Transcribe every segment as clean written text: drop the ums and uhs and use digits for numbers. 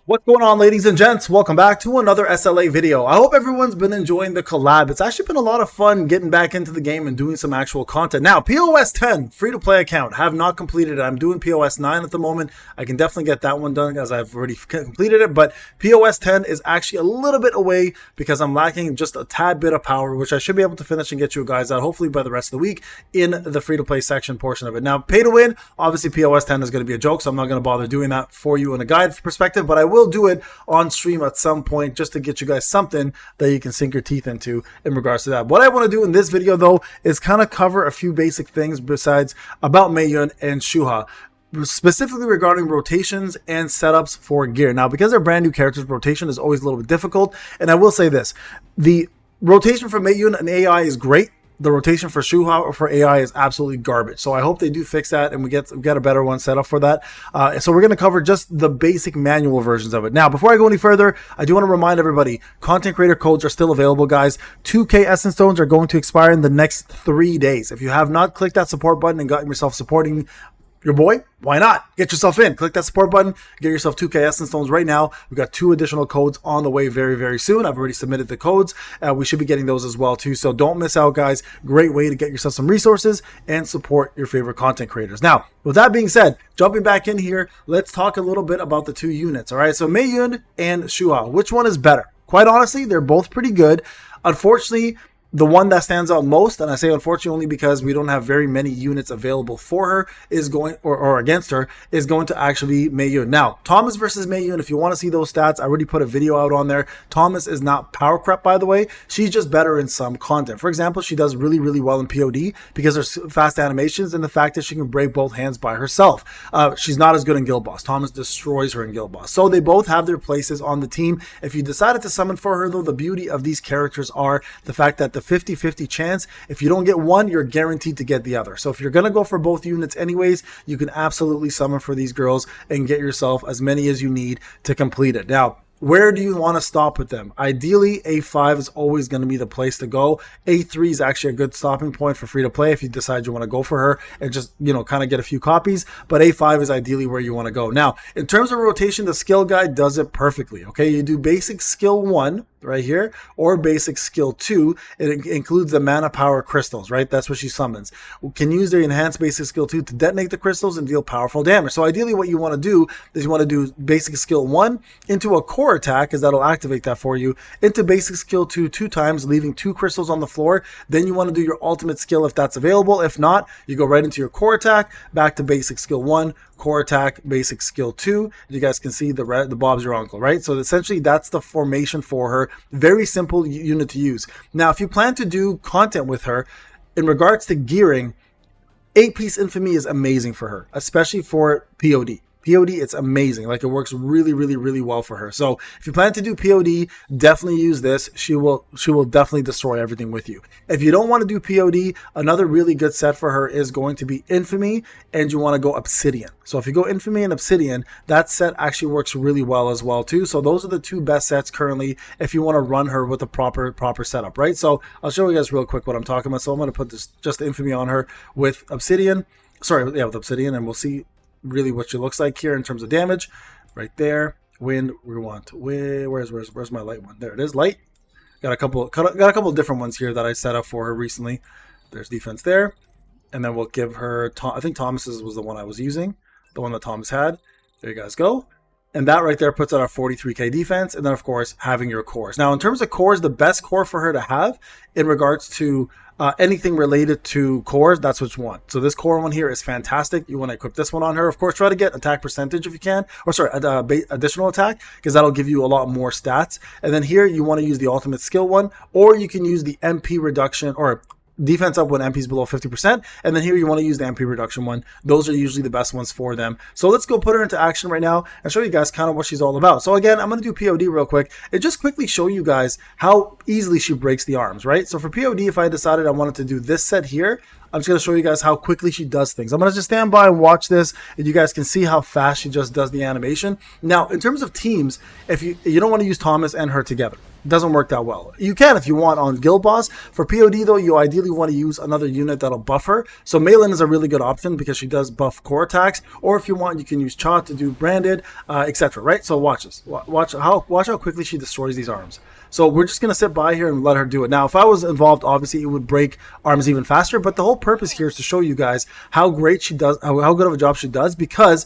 What's going on, ladies and gents? Welcome back to another SLA video. I hope everyone's been enjoying the collab. It's actually been a lot of fun getting back into the game and doing some actual content. Now, POS 10, free-to-play account, have not completed it. I'm doing POS 9 at the moment. I can definitely get that one done as I've already completed it, but POS 10 is actually a little bit away because I'm lacking just a tad bit of power, which I should be able to finish and get you guys out hopefully by the rest of the week in the free-to-play section portion of it. Now, pay to win, obviously POS 10 is going to be a joke, so I'm not going to bother doing that for you in a guide perspective, but I will do it on stream at some point just to get you guys something that you can sink your teeth into in regards to that. What I want to do in this video though is kind of cover a few basic things besides about Mayun and Shuha, specifically regarding rotations and setups for gear. Now, because they're brand new characters, rotation is always a little bit difficult, and I will say this, the rotation for Mayun and AI is great. The rotation for Shuha or for AI is absolutely garbage. So I hope they do fix that and we get a better one set up for that. So we're going to cover just the basic manual versions of it. Now, before I go any further, I do want to remind everybody, content creator codes are still available, guys. 2K Essence Stones are going to expire in the next 3 days. If you have not clicked that support button and gotten yourself supporting your boy, why not? Get yourself in. Click that support button. Get yourself 2K Essence Stones right now. We've got 2 additional codes on the way very, very soon. I've already submitted the codes. We should be getting those as well too. So don't miss out, guys. Great way to get yourself some resources and support your favorite content creators. Now, with that being said, jumping back in here, let's talk a little bit about the 2 units. All right. So Mayun and Shuha, which one is better? Quite honestly, they're both pretty good. Unfortunately, the one that stands out most, and I say unfortunately only because we don't have very many units available for her, is going, or against her, is going to actually be Mayun. Now, Thomas versus Mayun, if you want to see those stats, I already put a video out on there. Thomas is not power crept, by the way. She's just better in some content. For example, she does really, really well in POD because there's fast animations and the fact that she can break both hands by herself. She's not as good in Guild Boss. Thomas destroys her in Guild Boss. So they both have their places on the team. If you decided to summon for her, though, the beauty of these characters are the fact that the 50-50 chance, if you don't get one, you're guaranteed to get the other. So if you're going to go for both units anyways, you can absolutely summon for these girls and get yourself as many as you need to complete it. Now, where do you want to stop with them? Ideally, A5 is always going to be the place to go. A3 is actually a good stopping point for free to play if you decide you want to go for her and just, kind of get a few copies. But A5 is ideally where you want to go. Now, in terms of rotation, the skill guide does it perfectly. Okay, you do basic skill 1 right here or basic skill 2. It includes the mana power crystals, right? That's what she summons. We can use their enhanced basic skill 2 to detonate the crystals and deal powerful damage. So ideally what you want to do is you want to do basic skill 1 into a core attack, because that'll activate that for you, into basic skill 2 times, leaving 2 crystals on the floor. Then you want to do your ultimate skill if that's available. If not, you go right into your core attack, back to basic skill 1, core attack, basic skill 2. You guys can see the Bob's your uncle, right? So essentially that's the formation for her. Very simple unit to use. Now, if you plan to do content with her in regards to gearing, 8-piece infamy is amazing for her, especially for POD. POD, it's amazing. Like, it works really, really, really well for her. So if you plan to do POD, definitely use this. She will definitely destroy everything with you. If you don't want to do POD, another really good set for her is going to be Infamy, and you want to go Obsidian. So if you go Infamy and Obsidian, that set actually works really well as well too. So those are the 2 best sets currently if you want to run her with a proper setup, right? So I'll show you guys real quick what I'm talking about. So I'm going to put this just Infamy on her with Obsidian. Sorry, yeah, with Obsidian, and we'll see really what she looks like here in terms of damage. Right there. Wind, we want. Where's my light one? There it is, light. Got a couple different ones here that I set up for her recently. There's defense there. And then we'll give her, I think Thomas's was the one I was using, the one that Thomas had. There you guys go. And that right there puts out our 43k defense. And then, of course, having your cores. Now, in terms of cores, the best core for her to have in regards to anything related to cores, that's what you want. So this core one here is fantastic. You want to equip this one on her. Of course, try to get attack percentage if you can. Or sorry, additional attack, because that'll give you a lot more stats. And then here, you want to use the ultimate skill one. Or you can use the MP reduction, or defense up when MP is below 50%, and then here you want to use the MP reduction one. Those are usually the best ones for them. So let's go put her into action right now and show you guys kind of what she's all about. So again, I'm going to do POD real quick and just quickly show you guys how easily she breaks the arms, right? So for POD, if I decided I wanted to do this set here, I'm just going to show you guys how quickly she does things. I'm going to just stand by and watch this, and you guys can see how fast she just does the animation. Now, in terms of teams, if you don't want to use Thomas and her together, doesn't work that well. You can if you want on Guild Boss. For POD though, you ideally want to use another unit that'll buff her. So Mayun is a really good option because she does buff core attacks. Or if you want, you can use Cha to do branded, etc. Right? So watch this. Watch how quickly she destroys these arms. So we're just gonna sit by here and let her do it. Now, if I was involved, obviously it would break arms even faster. But the whole purpose here is to show you guys how great she does, how good of a job she does, because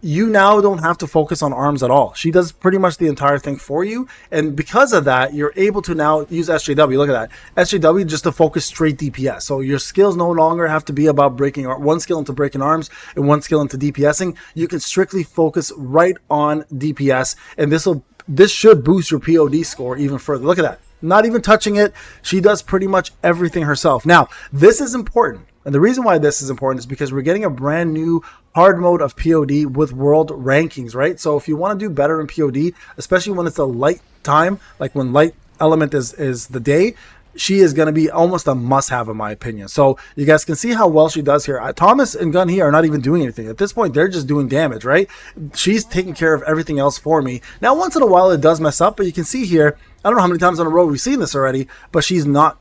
you now don't have to focus on arms at all. She does pretty much the entire thing for you. And because of that, you're able to now use SJW. Look at that. SJW just to focus straight DPS. So your skills no longer have to be about breaking one skill into breaking arms and one skill into DPSing. You can strictly focus right on DPS. And this should boost your POD score even further. Look at that. Not even touching it. She does pretty much everything herself. Now, this is important. And the reason why this is important is because we're getting a brand new hard mode of POD with world rankings, right? So if you want to do better in POD, especially when it's a light time, like when light element is the day, she is going to be almost a must-have in my opinion. So you guys can see how well she does here. Thomas and Gun He are not even doing anything. At this point, they're just doing damage, right? She's taking care of everything else for me. Now, once in a while, it does mess up, but you can see here, I don't know how many times in a row we've seen this already, but she's not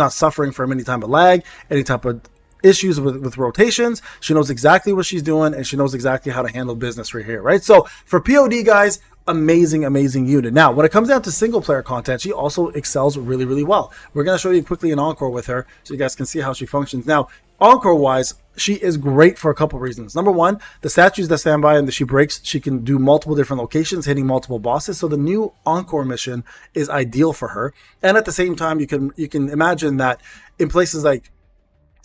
suffering from any type of lag, any type of issues with rotations. She knows exactly what she's doing, and she knows exactly how to handle business right here, right? So for POD, guys, amazing unit. Now, when it comes down to single player content, she also excels really, really well. We're going to show you quickly an Encore with her so you guys can see how she functions. Now, Encore wise, she is great for a couple reasons. Number one, the statues that stand by and that she breaks, she can do multiple different locations, hitting multiple bosses. So the new Encore mission is ideal for her. And at the same time, you can imagine that in places like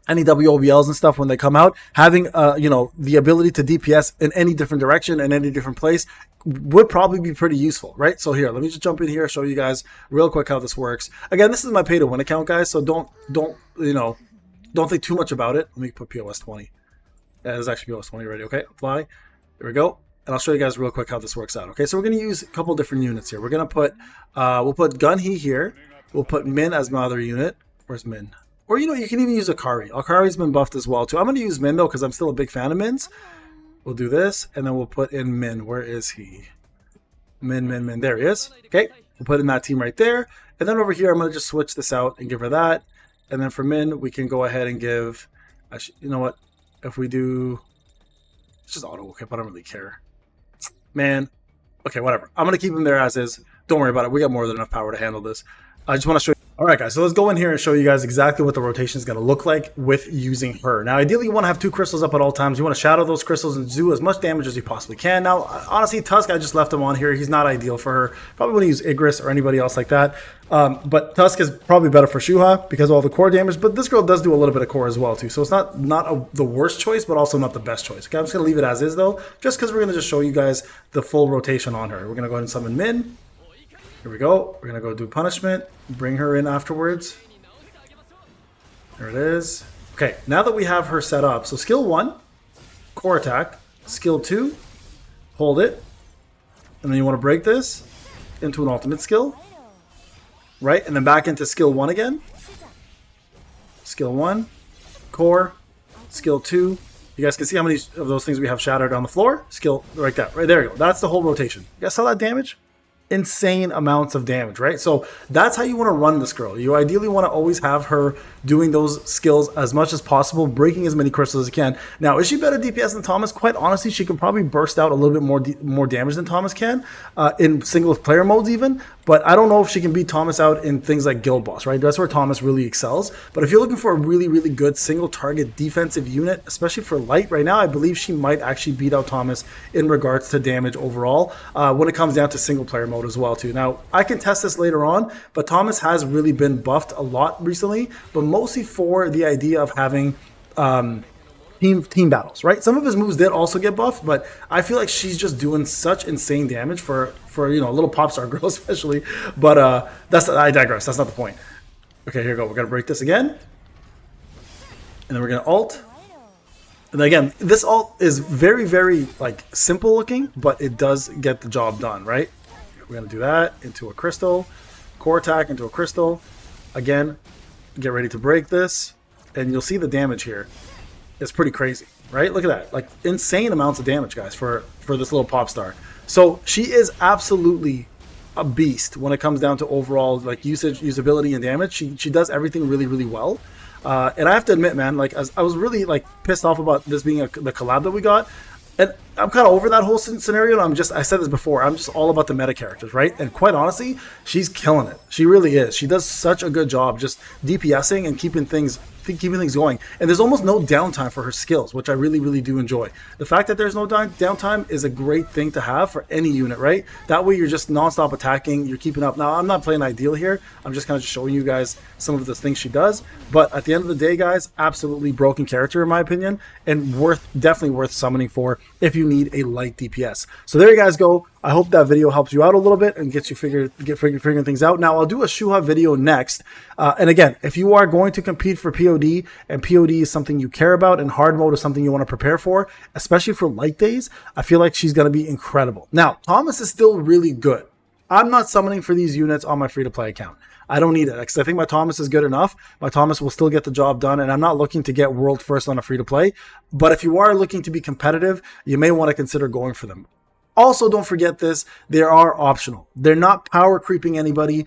any WOBLs and stuff, when they come out, having the ability to DPS in any different direction and any different place would probably be pretty useful, right? So here, let me just jump in here, show you guys real quick how this works. Again, this is my pay to win account, guys, so don't think too much about it. Let me put POS 20. Yeah, there's actually POS 20 already. Okay, apply. There we go. And I'll show you guys real quick how this works out. Okay, so we're going to use a couple different units here. We're going to put, we'll put Gun He here. We'll put Min as my other unit. Where's Min? Or, you can even use Akari. Akari's been buffed as well, too. I'm going to use Min, though, because I'm still a big fan of Min's. We'll do this, and then we'll put in Min. Where is he? Min. There he is. Okay, we'll put in that team right there. And then over here, I'm going to just switch this out and give her that. And then for Min, we can go ahead and give... you know what? If we do... It's just auto-equip. I don't really care. Man. Okay, whatever. I'm going to keep him there as is. Don't worry about it. We got more than enough power to handle this. I just want to show you. Alright guys, so let's go in here and show you guys exactly what the rotation is going to look like with using her. Now ideally you want to have 2 crystals up at all times. You want to shadow those crystals and do as much damage as you possibly can. Now honestly, Tusk, I just left him on here. He's not ideal for her. Probably want to use Igris or anybody else like that. But Tusk is probably better for Shuha because of all the core damage. But this girl does do a little bit of core as well too. So it's not the worst choice, but also not the best choice. Okay, I'm just going to leave it as is though, just because we're going to just show you guys the full rotation on her. We're going to go ahead and summon Min. Here we go. We're going to go do punishment. Bring her in afterwards. There it is. Okay, now that we have her set up, so skill 1, core attack. Skill 2, hold it. And then you want to break this into an ultimate skill. Right? And then back into skill 1 again. Skill 1, core, skill 2. You guys can see how many of those things we have shattered on the floor. Skill, like that. Right, there you go. That's the whole rotation. You guys saw that damage? Insane amounts of damage, right? So that's how you want to run this girl. You ideally want to always have her doing those skills as much as possible, breaking as many crystals as you can. Now, is she better DPS than Thomas? Quite honestly, she can probably burst out a little bit more damage than Thomas can in single player modes even, but I don't know if she can beat Thomas out in things like Guild Boss, right? That's where Thomas really excels. But if you're looking for a really, really good single target defensive unit, especially for light right now, I believe she might actually beat out Thomas in regards to damage overall when it comes down to single player mode as well too. Now, I can test this later on, but Thomas has really been buffed a lot recently, but mostly for the idea of having team battles, right? Some of his moves did also get buffed, but I feel like she's just doing such insane damage for a little pop star girl especially. But I digress. That's not the point. Okay, here we go. We're gonna break this again, and then we're gonna ult. And again, this ult is very, very like simple looking, but it does get the job done, right? We're gonna do that into a crystal, core attack into a crystal. Again, get ready to break this, and you'll see the damage here. It's pretty crazy, right? Look at that, like insane amounts of damage, guys, for this little pop star. So she is absolutely a beast when it comes down to overall like usability and damage. She does everything really, really well. And I have to admit, man, like I was really like pissed off about this being the collab that we got. And I'm kind of over that whole scenario. And I said this before, I'm just all about the meta characters, right? And quite honestly, she's killing it. She really is. She does such a good job just DPSing and keeping things going. And there's almost no downtime for her skills, which I really, really do enjoy. The fact that there's no downtime is a great thing to have for any unit, right? That way you're just nonstop attacking, you're keeping up. Now, I'm not playing ideal here. I'm just kind of showing you guys some of the things she does. But at the end of the day, guys, absolutely broken character in my opinion, and definitely worth summoning for if you need a light DPS. So there you guys go. I hope that video helps you out a little bit and gets you figuring things out. Now, I'll do a Shuha video next. And again, if you are going to compete for POD, and POD is something you care about, and hard mode is something you want to prepare for, especially for light days, I feel like she's going to be incredible. Now, Thomas is still really good. I'm not summoning for these units on my free-to-play account. I don't need it because I think my Thomas is good enough. My Thomas will still get the job done, and I'm not looking to get world first on a free-to-play. But if you are looking to be competitive, you may want to consider going for them. Also, don't forget this, they are optional. They're not power creeping anybody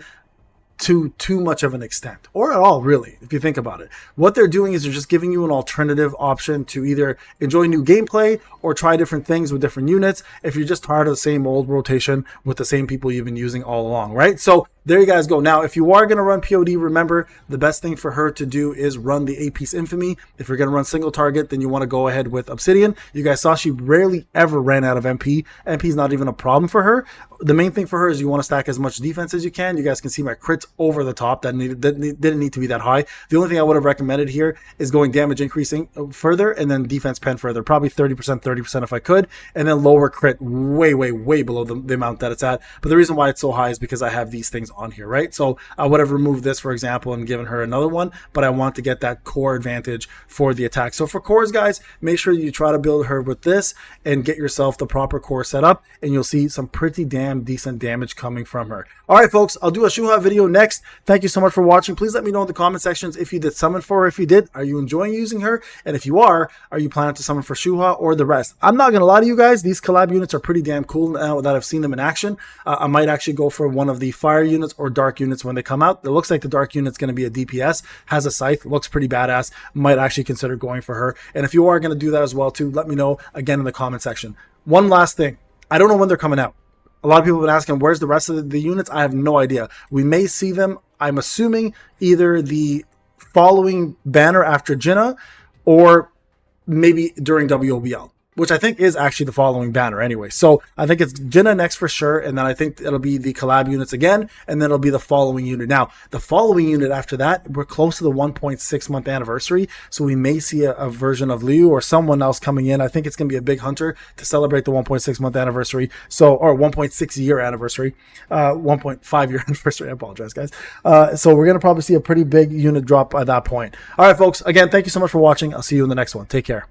to too much of an extent, or at all, really, if you think about it. What they're doing is they're just giving you an alternative option to either enjoy new gameplay or try different things with different units if you're just tired of the same old rotation with the same people you've been using all along, right? So there you guys go. Now, if you are going to run POD, remember, the best thing for her to do is run the 8-piece Infamy. If you're going to run single target, then you want to go ahead with Obsidian. You guys saw she rarely ever ran out of MP. MP is not even a problem for her. The main thing for her is you want to stack as much defense as you can. You guys can see my crits over the top. That didn't need to be that high. The only thing I would have recommended here is going damage increasing further and then defense pen further. Probably 30% if I could. And then lower crit way, way, way below the amount that it's at. But the reason why it's so high is because I have these things on here, right? So I would have removed this, for example, and given her another one, but I want to get that core advantage for the attack. So for cores, guys, make sure you try to build her with this and get yourself the proper core set up, and you'll see some pretty damn decent damage coming from her. All right, folks, I'll do a Shuha video next. Thank you so much for watching. Please let me know in the comment sections if you did summon for her. If you did, are you enjoying using her? And if you are you planning to summon for Shuha or the rest? I'm not going to lie to you guys, these collab units are pretty damn cool now that I've seen them in action. I might actually go for one of the fire units or dark units when they come out. It looks like the dark unit's going to be a DPS, has a scythe, looks pretty badass. Might actually consider going for her. And if you are going to do that as well too, let me know again in the comment section. One last thing, I don't know when they're coming out. A lot of people have been asking, where's the rest of the units? I have no idea. We may see them, I'm assuming, either the following banner after Jinnah or maybe during WOBL, which I think is actually the following banner anyway. So I think it's Jinnah next for sure, and then I think it'll be the collab units again, and then it'll be the following unit. Now, the following unit after that, we're close to the 1.6 month anniversary, so we may see a version of Liu or someone else coming in. I think it's going to be a big hunter to celebrate the 1.6 month anniversary, or 1.6 year anniversary, 1.5 year anniversary, I apologize, guys. So we're going to probably see a pretty big unit drop at that point. All right, folks, again, thank you so much for watching. I'll see you in the next one. Take care.